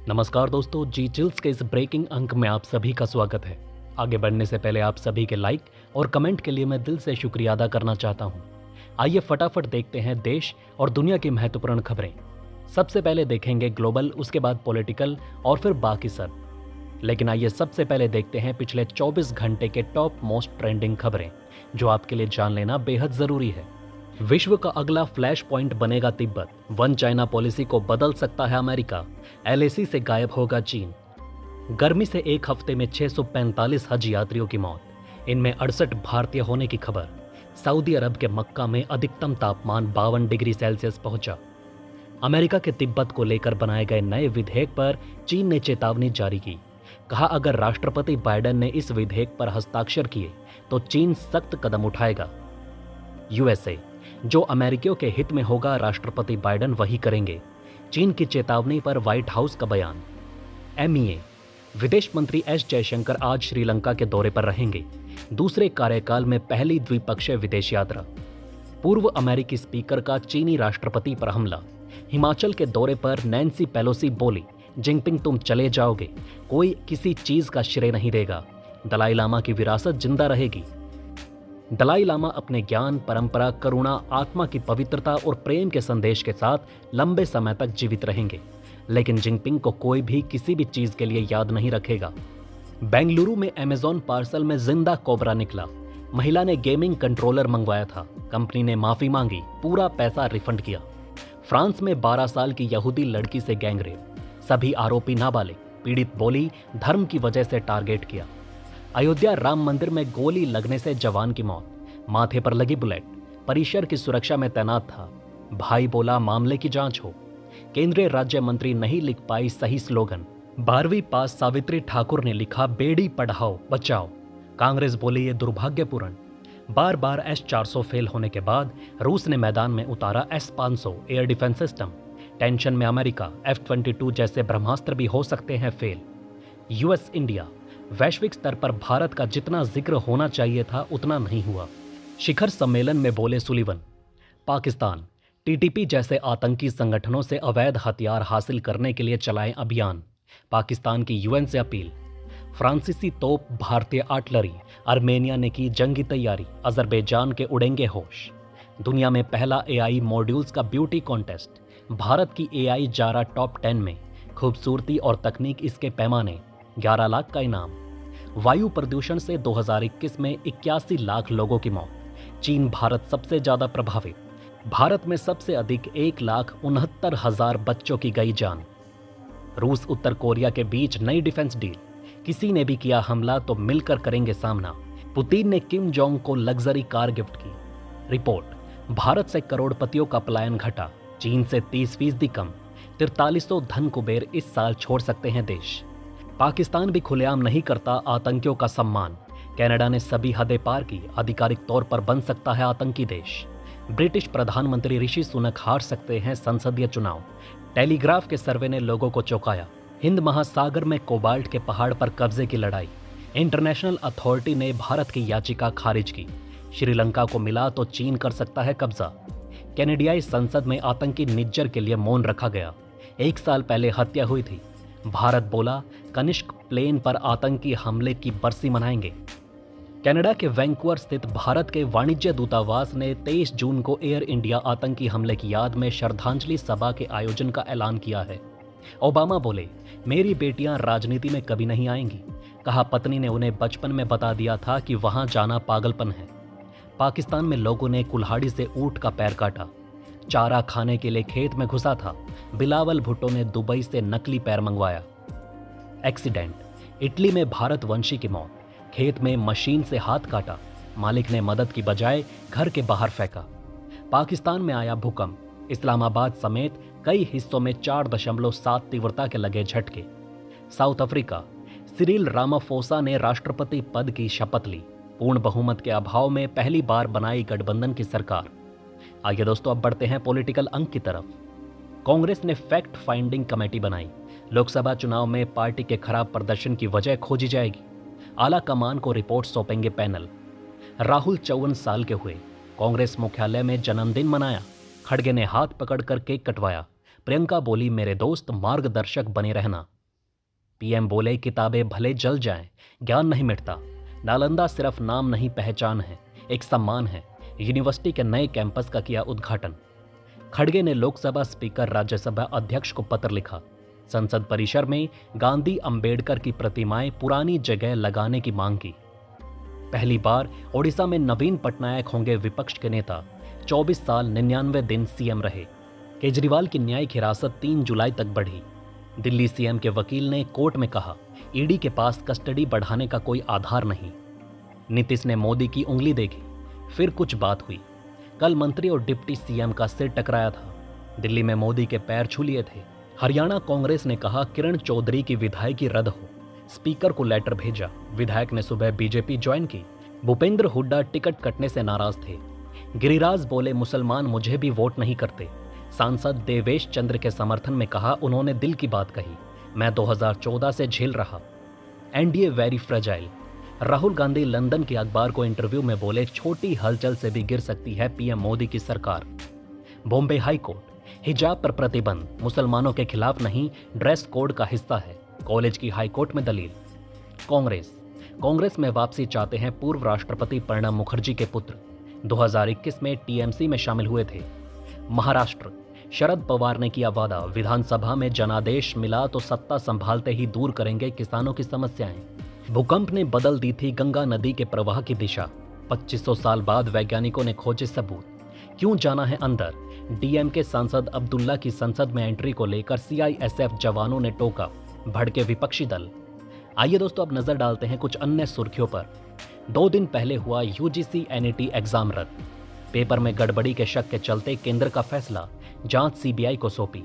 नमस्कार दोस्तों, जी चिल्स के इस ब्रेकिंग अंक में आप सभी का स्वागत है। आगे बढ़ने से पहले आप सभी के लाइक और कमेंट के लिए मैं दिल से शुक्रिया अदा करना चाहता हूं। आइए फटाफट देखते हैं देश और दुनिया की महत्वपूर्ण खबरें। सबसे पहले देखेंगे ग्लोबल, उसके बाद पॉलिटिकल और फिर बाकी सब। लेकिन आइए सबसे पहले देखते हैं पिछले 24 घंटे के टॉप मोस्ट ट्रेंडिंग खबरें, जो आपके लिए जान लेना बेहद जरूरी है। विश्व का अगला फ्लैश पॉइंट बनेगा तिब्बत। वन चाइना पॉलिसी को बदल सकता है अमेरिका। एलएसी से गायब होगा चीन। गर्मी से एक हफ्ते में 645 हज यात्रियों की मौत, इनमें 68 भारतीय होने की खबर। सऊदी अरब के मक्का में अधिकतम तापमान 52 डिग्री सेल्सियस पहुंचा। अमेरिका के तिब्बत को लेकर बनाए गए नए विधेयक पर चीन ने चेतावनी जारी की। कहा, अगर राष्ट्रपति बाइडेन ने इस विधेयक पर हस्ताक्षर किए तो चीन सख्त कदम उठाएगा। यूएसए, जो अमेरिकियों के हित में होगा, राष्ट्रपति बाइडेन वही करेंगे। चीन की चेतावनी पर व्हाइट हाउस का बयान। एमईए, विदेश मंत्री एस जयशंकर आज श्रीलंका के दौरे पर रहेंगे। दूसरे कार्यकाल में पहली द्विपक्षीय विदेश यात्रा। पूर्व अमेरिकी स्पीकर का चीनी राष्ट्रपति पर हमला। हिमाचल के दौरे पर नैन्सी पेलोसी बोली, जिनपिंग तुम चले जाओगे, कोई किसी चीज का श्रेय नहीं देगा। दलाई लामा की विरासत जिंदा रहेगी। दलाई लामा अपने ज्ञान, परंपरा, करुणा, आत्मा की पवित्रता और प्रेम के संदेश के साथ लंबे समय तक जीवित रहेंगे, लेकिन जिनपिंग को कोई भी किसी भी चीज के लिए याद नहीं रखेगा। बेंगलुरु में अमेजॉन पार्सल में जिंदा कोबरा निकला। महिला ने गेमिंग कंट्रोलर मंगवाया था, कंपनी ने माफी मांगी, पूरा पैसा रिफंड किया। फ्रांस में 12 साल की यहूदी लड़की से गैंगरेप, सभी आरोपी नाबालिग। पीड़ित बोली, धर्म की वजह से टारगेट किया। अयोध्या राम मंदिर में गोली लगने से जवान की मौत, माथे पर लगी बुलेट, परिसर की सुरक्षा में तैनात था। भाई बोला, मामले की जांच हो। केंद्रीय राज्य मंत्री नहीं लिख पाई सही स्लोगन। 12वीं पास सावित्री ठाकुर ने लिखा, बेड़ी पढ़ाओ बचाओ। कांग्रेस बोली, ये दुर्भाग्यपूर्ण। बार बार S-400 फेल होने के बाद रूस ने मैदान में उतारा S-500 air defence system. Tension में अमेरिका, F-22 जैसे ब्रह्मास्त्र भी हो सकते हैं फेल। यूएस इंडिया, वैश्विक स्तर पर भारत का जितना जिक्र होना चाहिए था उतना नहीं हुआ। शिखर सम्मेलन में बोले सुलिवन। पाकिस्तान, टीटीपी जैसे आतंकी संगठनों से अवैध हथियार हासिल करने के लिए चलाएं अभियान। पाकिस्तान की यूएन से अपील। फ्रांसीसी तोप, भारतीय आर्टिलरी। आर्मेनिया ने की जंगी तैयारी, अजरबैजान के उड़ेंगे होश। दुनिया में पहला एआई मॉड्यूल्स का ब्यूटी कॉन्टेस्ट। भारत की एआई जारा टॉप 10 में। खूबसूरती और तकनीक इसके पैमाने, 11 लाख का इनाम। वायु प्रदूषण से 2021 में 81 लाख लोगों की मौत। चीन भारत सबसे ज्यादा प्रभावित। भारत में सबसे अधिक 1,69,000 बच्चों की गई जान। रूस उत्तर कोरिया के बीच नई डिफेंस डील। किसी ने भी किया हमला तो मिलकर करेंगे सामना। पुतिन ने किम जोंग को लग्जरी कार गिफ्ट की। रिपोर्ट, भारत से करोड़पतियों का पलायन घटा, चीन से 30% कम। 4300 धन कुबेर इस साल छोड़ सकते हैं देश। पाकिस्तान भी खुलेआम नहीं करता आतंकियों का सम्मान। कनाडा ने सभी हदें पार की, आधिकारिक तौर पर बन सकता है आतंकी देश। ब्रिटिश प्रधानमंत्री ऋषि सुनक हार सकते हैं संसदीय चुनाव। टेलीग्राफ के सर्वे ने लोगों को चौंकाया। हिंद महासागर में कोबाल्ट के पहाड़ पर कब्जे की लड़ाई। इंटरनेशनल अथॉरिटी ने भारत की याचिका खारिज की। श्रीलंका को मिला तो चीन कर सकता है कब्जा। कैनेडियाई संसद में आतंकी निज्जर के लिए मौन रखा गया। 1 साल पहले हत्या हुई थी। भारत बोला, कनिष्क प्लेन पर आतंकी हमले की बरसी मनाएंगे। कनाडा के वैंकूवर स्थित भारत के वाणिज्य दूतावास ने 23 जून को एयर इंडिया आतंकी हमले की याद में श्रद्धांजलि सभा के आयोजन का ऐलान किया है। ओबामा बोले, मेरी बेटियां राजनीति में कभी नहीं आएंगी। कहा, पत्नी ने उन्हें बचपन में बता दिया था कि वहां जाना पागलपन है। पाकिस्तान में लोगों ने कुल्हाड़ी से ऊंट का पैर काटा। चारा खाने के लिए खेत में घुसा था। बिलावल भुट्टो ने दुबई से नकली पैर मंगवाया। एक्सीडेंट, इटली में भारतवंशी की मौत। खेत में मशीन से हाथ काटा, मालिक ने मदद की बजाय घर के बाहर फेंका। पाकिस्तान में आया भूकंप। इस्लामाबाद समेत कई हिस्सों में 4.7 तीव्रता के लगे झटके। साउथ अफ्रीका, सिरिल रामाफोसा ने राष्ट्रपति पद की शपथ ली। पूर्ण बहुमत के अभाव में पहली बार बनाई गठबंधन की सरकार। आइए दोस्तों, अब बढ़ते हैं पॉलिटिकल अंक की तरफ। कांग्रेस ने फैक्ट फाइंडिंग कमेटी बनाई। लोकसभा चुनाव में पार्टी के खराब प्रदर्शन की वजह खोजी जाएगी। आला कमान को रिपोर्ट सौंपेंगे पैनल। राहुल 54 साल के हुए। कांग्रेस मुख्यालय में जन्मदिन मनाया। खड़गे ने हाथ पकड़कर केक कटवाया। प्रियंका बोली, मेरे दोस्त मार्गदर्शक बने रहना। पीएम बोले किताबें भले जल जाएं, ज्ञान नहीं मिटता। नालंदा सिर्फ नाम नहीं पहचान है, एक सम्मान है। यूनिवर्सिटी के नए कैंपस का किया उद्घाटन। खड़गे ने लोकसभा स्पीकर राज्यसभा अध्यक्ष को पत्र लिखा। संसद परिसर में गांधी अंबेडकर की प्रतिमाएं पुरानी जगह लगाने की मांग की। पहली बार ओडिशा में नवीन पटनायक होंगे विपक्ष के नेता। 24 साल 99 दिन सीएम रहे। केजरीवाल की न्यायिक हिरासत 3 जुलाई तक बढ़ी। दिल्ली सीएम के वकील ने कोर्ट में कहा, ईडी के पास कस्टडी बढ़ाने का कोई आधार नहीं। नीतीश ने मोदी की उंगली देखी, फिर कुछ बात हुई। कल मंत्री और डिप्टी सीएम का सिर टकराया था। दिल्ली में मोदी के पैर छू लिए थे। हरियाणा कांग्रेस ने कहा किरण चौधरी की विधायकी रद्द हो। स्पीकर को लेटर भेजा। विधायक ने सुबह बीजेपी ज्वाइन की। भूपेंद्र हुड्डा टिकट कटने से नाराज थे। गिरिराज बोले मुसलमान मुझे भी वोट नहीं करते। सांसद देवेश चंद्र के समर्थन में कहा उन्होंने दिल की बात कही, मैं 2014 से झेल रहा। NDA very fragile. Rahul Gandhi London के अखबार को इंटरव्यू में बोले छोटी हलचल से भी गिर सकती है पीएम मोदी की सरकार। बॉम्बे हाई कोर्ट, हिजाब पर प्रतिबंध मुसलमानों के खिलाफ नहीं, ड्रेस कोड का हिस्सा है। कॉलेज की हाई कोर्ट में दलील। कांग्रेस में वापसी चाहते हैं पूर्व राष्ट्रपति प्रणब मुखर्जी के पुत्र। 2021 में टीएमसी में शामिल हुए थे। महाराष्ट्र, शरद पवार ने किया वादा, विधानसभा में जनादेश मिला तो सत्ता संभालते ही दूर करेंगे किसानों की समस्याएं। भूकंप ने बदल दी थी गंगा नदी के प्रवाह की दिशा। 2500 साल बाद वैज्ञानिकों ने खोजे सबूत। क्यों जाना है अंदर? डीएमके सांसद अब्दुल्ला की संसद में एंट्री को लेकर सीआईएसएफ जवानों ने टोका। भड़के विपक्षी दल। आइए दोस्तों अब नजर डालते हैं कुछ अन्य सुर्खियों पर। 2 दिन पहले हुआ यूजीसी एनईटी एग्जाम रद्द। पेपर में गड़बड़ी के शक के चलते केंद्र का फैसला, जांच सीबीआई को सौंपी।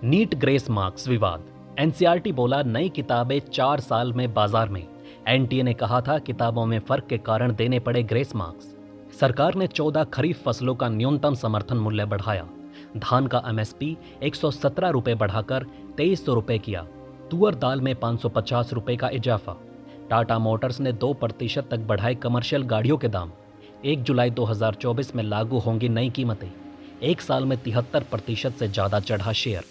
नीट ग्रेस मार्क्स विवाद। एनसीईआरटी बोला नई किताबें 4 साल में बाजार में। एनटीए ने कहा था किताबों में फर्क के कारण देने पड़े ग्रेस मार्क्स। सरकार ने 14 खरीफ फसलों का न्यूनतम समर्थन मूल्य बढ़ाया। धान का एमएसपी 117 रुपये बढ़ाकर 2300 रुपये किया। तुअर दाल में 550 रुपये का इजाफा। टाटा मोटर्स ने 2% तक बढ़ाए कमर्शियल गाड़ियों के दाम। 1 जुलाई 2024 में लागू होंगी नई कीमतें। 1 साल में 73% से ज्यादा चढ़ा शेयर।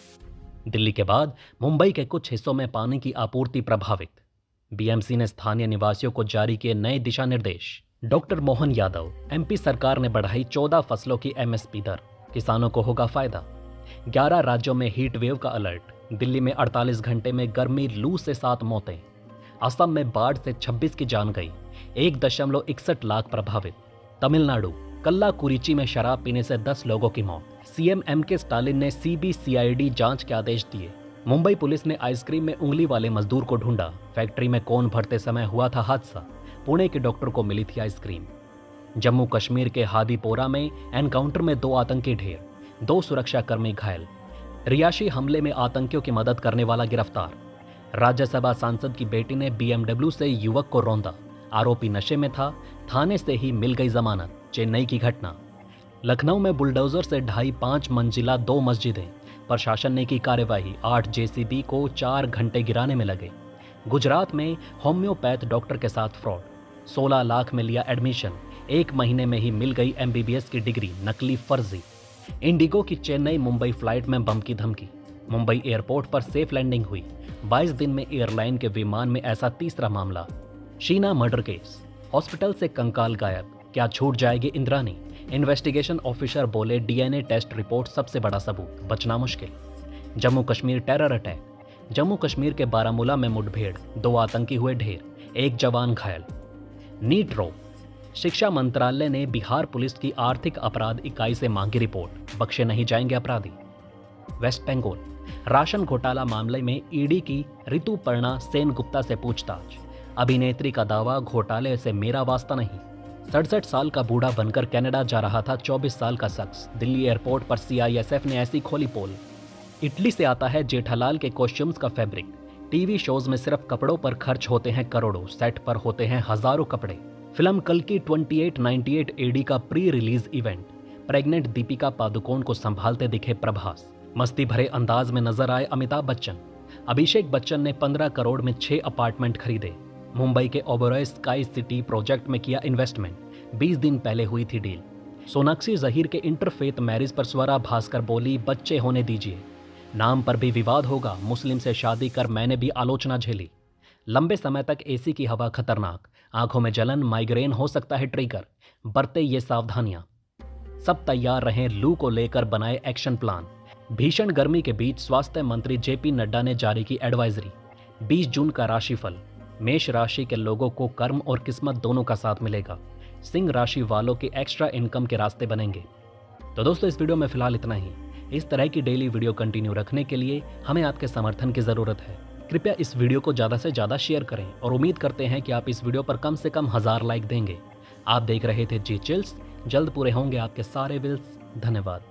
दिल्ली के बाद मुंबई के कुछ हिस्सों में पानी की आपूर्ति प्रभावित। बीएमसी ने स्थानीय निवासियों को जारी किए नए दिशा निर्देश। डॉक्टर मोहन यादव, एमपी सरकार ने बढ़ाई 14 फसलों की एमएसपी दर। किसानों को होगा फायदा। 11 राज्यों में हीट वेव का अलर्ट। दिल्ली में 48 घंटे में गर्मी लू से 7 मौतें। असम में बाढ़ से 26 की जान गई। 1.61 लाख प्रभावित। तमिलनाडु, कल्लाकुरिची में शराब पीने से 10 लोगों की मौत। सीएम एमके स्टालिन ने सीबीसीआईडी जांच के आदेश दिए। मुंबई पुलिस ने आइसक्रीम में उंगली वाले मजदूर को ढूंढा। फैक्ट्री में कोन भरते समय हुआ था हादसा। पुणे के डॉक्टर को मिली थी आइसक्रीम। जम्मू कश्मीर के हादीपोरा में एनकाउंटर में 2 आतंकी ढेर। 2 सुरक्षाकर्मी घायल। रियाशी हमले में आतंकियों की मदद करने वाला गिरफ्तार। राज्यसभा सांसद की बेटी ने बीएमडब्ल्यू से युवक को रौंदा। आरोपी नशे में था। थाने से ही मिल गई जमानत। चेन्नई की घटना। लखनऊ में बुलडोजर से ढाई 5 मंजिला 2 मस्जिदें। प्रशासन ने की कार्यवाही। 8 जेसीबी को 4 घंटे गिराने में लगे। गुजरात में होम्योपैथ डॉक्टर के साथ फ्रॉड। 16 लाख में लिया एडमिशन। 1 महीने में ही मिल गई एमबीबीएस की डिग्री। नकली फर्जी। इंडिगो की चेन्नई मुंबई फ्लाइट में बम की धमकी। मुंबई एयरपोर्ट पर सेफ लैंडिंग हुई। 22 दिन में एयरलाइन के विमान में ऐसा तीसरा मामला। Sheena murder case. हॉस्पिटल से कंकाल गायब। क्या छूट जाएगी इंद्रानी? इन्वेस्टिगेशन ऑफिसर बोले डीएनए टेस्ट रिपोर्ट सबसे बड़ा सबूत, बचना मुश्किल। Jammu Kashmir terror attack. जम्मू कश्मीर के बारामूला में मुठभेड़। 2 आतंकी हुए ढेर। 1 जवान घायल। नीट रो। शिक्षा मंत्रालय ने बिहार पुलिस की आर्थिक अपराध इकाई से मांगी रिपोर्ट। बख्शे नहीं जाएंगे अपराधी। वेस्ट बंगाल, राशन घोटाला मामले में ईडी की ऋतुपर्णा सेनगुप्ता से पूछताछ। अभिनेत्री का दावा, घोटाले से मेरा वास्ता नहीं। 67 साल का बूढ़ा बनकर कनाडा जा रहा था 24 साल का शख्स। दिल्ली एयरपोर्ट पर सीआईएसएफ ने ऐसी खोली पोल। इटली से आता है जेठालाल के कॉस्ट्यूम्स का फैब्रिक। टीवी शोज में सिर्फ कपड़ों पर खर्च होते हैं करोड़ों, सेट पर होते हैं हजारों कपड़े। फिल्म कल की 2898 एडी का pre release event. Pregnant Deepika Padukone को संभालते दिखे प्रभास। मस्ती भरे अंदाज में नजर आए अमिताभ बच्चन। अभिषेक बच्चन ने 15 करोड़ में 6 अपार्टमेंट खरीदे। मुंबई के ओबरॉय स्काई सिटी प्रोजेक्ट में किया इन्वेस्टमेंट। 20 दिन पहले हुई थी डील। सोनाक्षी जहीर के इंटरफेथ मैरिज पर स्वरा भास्कर बोली, बच्चे होने दीजिए। नाम पर भी विवाद होगा, मुस्लिम से शादी कर मैंने भी आलोचना झेली। लंबे समय तक एसी की हवा खतरनाक, आंखों में जलन, माइग्रेन हो सकता है ट्रिगर, बरते ये सावधानियां। सब तैयार रहें, लू को लेकर बनाए एक्शन प्लान। भीषण गर्मी के बीच स्वास्थ्य मंत्री जेपी नड्डा ने जारी की एडवाइजरी। 20 जून का राशिफल। मेष राशि के लोगों को कर्म और किस्मत दोनों का साथ मिलेगा। सिंह राशि वालों की एक्स्ट्रा इनकम के रास्ते बनेंगे। तो दोस्तों, इस वीडियो में फिलहाल इतना ही। इस तरह की डेली वीडियो कंटिन्यू रखने के लिए हमें आपके समर्थन की ज़रूरत है। कृपया इस वीडियो को ज़्यादा से ज़्यादा शेयर करें और उम्मीद करते हैं कि आप इस वीडियो पर कम से कम 1000 लाइक देंगे। आप देख रहे थे जी चिल्स। जल्द पूरे होंगे आपके सारे विल्स। धन्यवाद।